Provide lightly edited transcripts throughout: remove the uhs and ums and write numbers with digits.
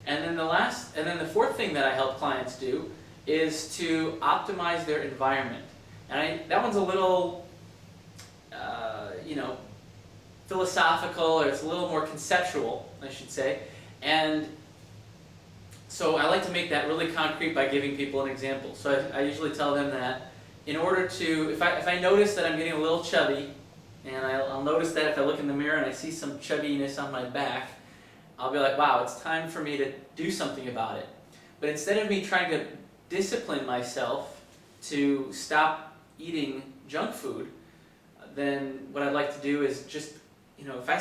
And then the fourth thing that I help clients do is to optimize their environment. And that one's a little, philosophical, or it's a little more conceptual, I should say. And so I like to make that really concrete by giving people an example. So I usually tell them that in order to, if I notice that I'm getting a little chubby, and I'll notice that if I look in the mirror and I see some chubbiness on my back, I'll be like, wow, it's time for me to do something about it. But instead of me trying to discipline myself to stop eating junk food, then what I'd like to do is just, if I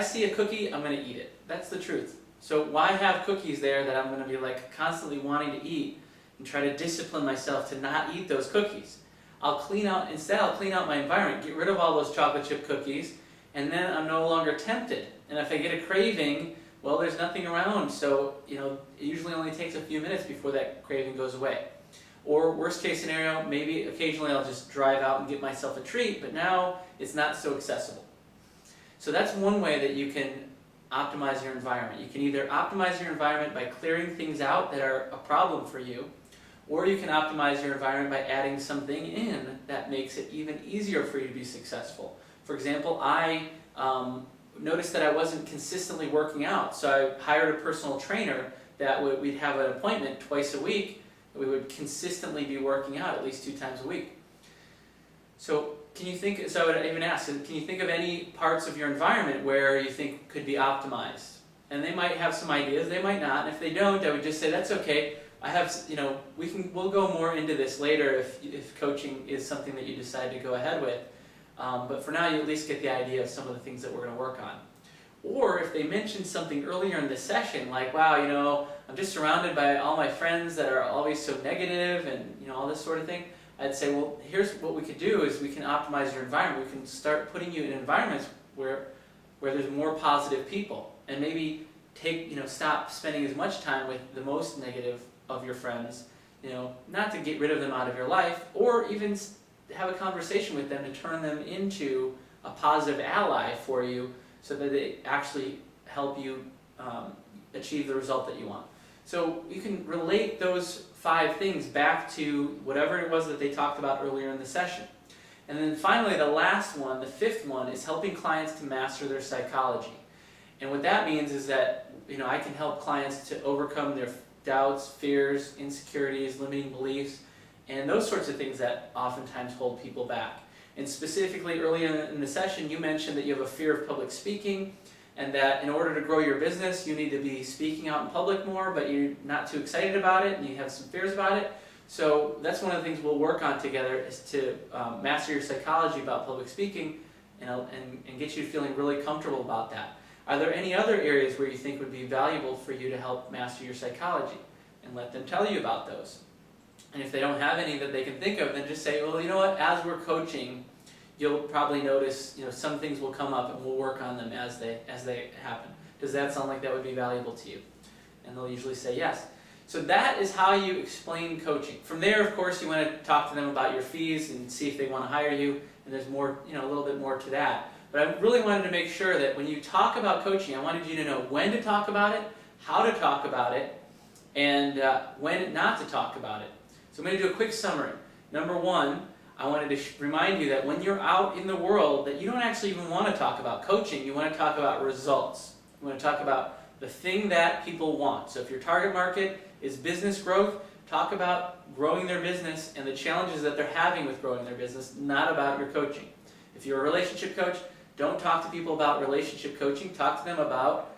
see a cookie, I'm going to eat it. That's the truth. So why have cookies there that I'm going to be like constantly wanting to eat and try to discipline myself to not eat those cookies? I'll clean out my environment, get rid of all those chocolate chip cookies, and then I'm no longer tempted. And if I get a craving, well, there's nothing around, so it usually only takes a few minutes before that craving goes away. Or worst case scenario, maybe occasionally I'll just drive out and get myself a treat, but now it's not so accessible. So that's one way that you can optimize your environment. You can either optimize your environment by clearing things out that are a problem for you, or you can optimize your environment by adding something in that makes it even easier for you to be successful. For example, I noticed that I wasn't consistently working out, so I hired a personal trainer that we'd have an appointment twice a week. We would consistently be working out at least 2 times a week. So I would even ask, can you think of any parts of your environment where you think could be optimized? And they might have some ideas, they might not, and if they don't, I would just say, that's okay. We'll go more into this later if coaching is something that you decide to go ahead with. But for now, you at least get the idea of some of the things that we're going to work on. Or if they mention something earlier in the session, like, wow, I'm just surrounded by all my friends that are always so negative and, all this sort of thing, I'd say, well, here's what we could do is we can optimize your environment. We can start putting you in environments where there's more positive people. And maybe stop spending as much time with the most negative of your friends, not to get rid of them out of your life, or even have a conversation with them to turn them into a positive ally for you so that they actually help you achieve the result that you want. So you can relate those 5 things back to whatever it was that they talked about earlier in the session. And then finally, the last one, the 5th one, is helping clients to master their psychology. And what that means is that I can help clients to overcome their doubts, fears, insecurities, limiting beliefs, and those sorts of things that oftentimes hold people back. And specifically, earlier in the session, you mentioned that you have a fear of public speaking, and that in order to grow your business, you need to be speaking out in public more, but you're not too excited about it, and you have some fears about it. So that's one of the things we'll work on together, is to master your psychology about public speaking and get you feeling really comfortable about that. Are there any other areas where you think would be valuable for you to help master your psychology? And let them tell you about those. And if they don't have any that they can think of, then just say, well, you know what, as we're coaching, you'll probably notice, some things will come up and we'll work on them as they happen. Does that sound like that would be valuable to you? And they'll usually say yes. So that is how you explain coaching. From there, of course, you want to talk to them about your fees and see if they want to hire you, and there's more, a little bit more to that. But I really wanted to make sure that when you talk about coaching, I wanted you to know when to talk about it, how to talk about it, and when not to talk about it. So I'm going to do a quick summary. Number 1, I wanted to remind you that when you're out in the world, that you don't actually even want to talk about coaching. You want to talk about results. You want to talk about the thing that people want. So if your target market is business growth, talk about growing their business and the challenges that they're having with growing their business, not about your coaching. If you're a relationship coach, don't talk to people about relationship coaching. Talk to them about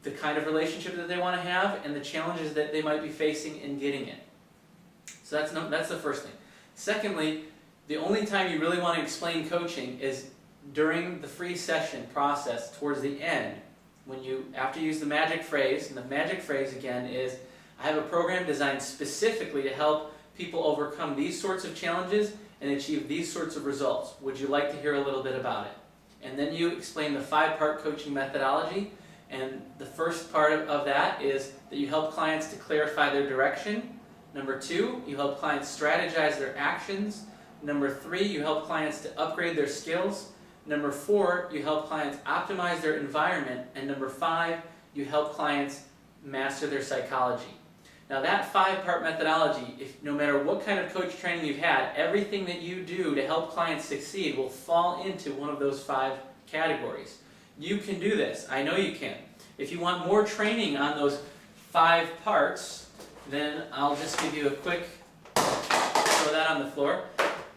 the kind of relationship that they want to have and the challenges that they might be facing in getting it. So that's the first thing. Secondly, the only time you really want to explain coaching is during the free session process towards the end, after you use the magic phrase. And the magic phrase again is, I have a program designed specifically to help people overcome these sorts of challenges and achieve these sorts of results. Would you like to hear a little bit about it? And then you explain the 5-part coaching methodology. And the first part of that is that you help clients to clarify their direction. Number 2, you help clients strategize their actions. Number 3, you help clients to upgrade their skills. Number 4, you help clients optimize their environment. And number 5, you help clients master their psychology. Now that 5-part methodology, no matter what kind of coach training you've had, everything that you do to help clients succeed will fall into one of those 5 categories. You can do this. I know you can. If you want more training on those 5 parts, then I'll just give you a quick throw that on the floor.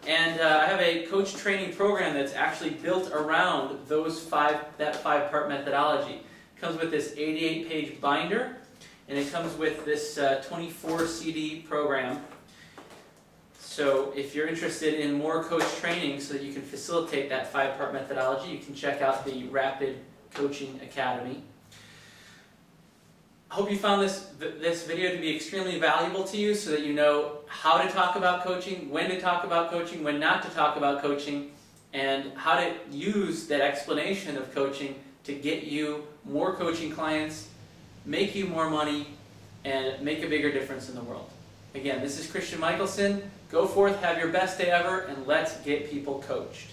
And I have a coach training program that's actually built around that 5-part methodology. It comes with this 88-page binder, and it comes with this 24 CD program. So if you're interested in more coach training so that you can facilitate that 5-part methodology, you can check out the Rapid Coaching Academy. I hope you found this video to be extremely valuable to you so that you know how to talk about coaching, when to talk about coaching, when not to talk about coaching, and how to use that explanation of coaching to get you more coaching clients, make you more money, and make a bigger difference in the world. Again, this is Christian Michelson. Go forth, have your best day ever, and let's get people coached.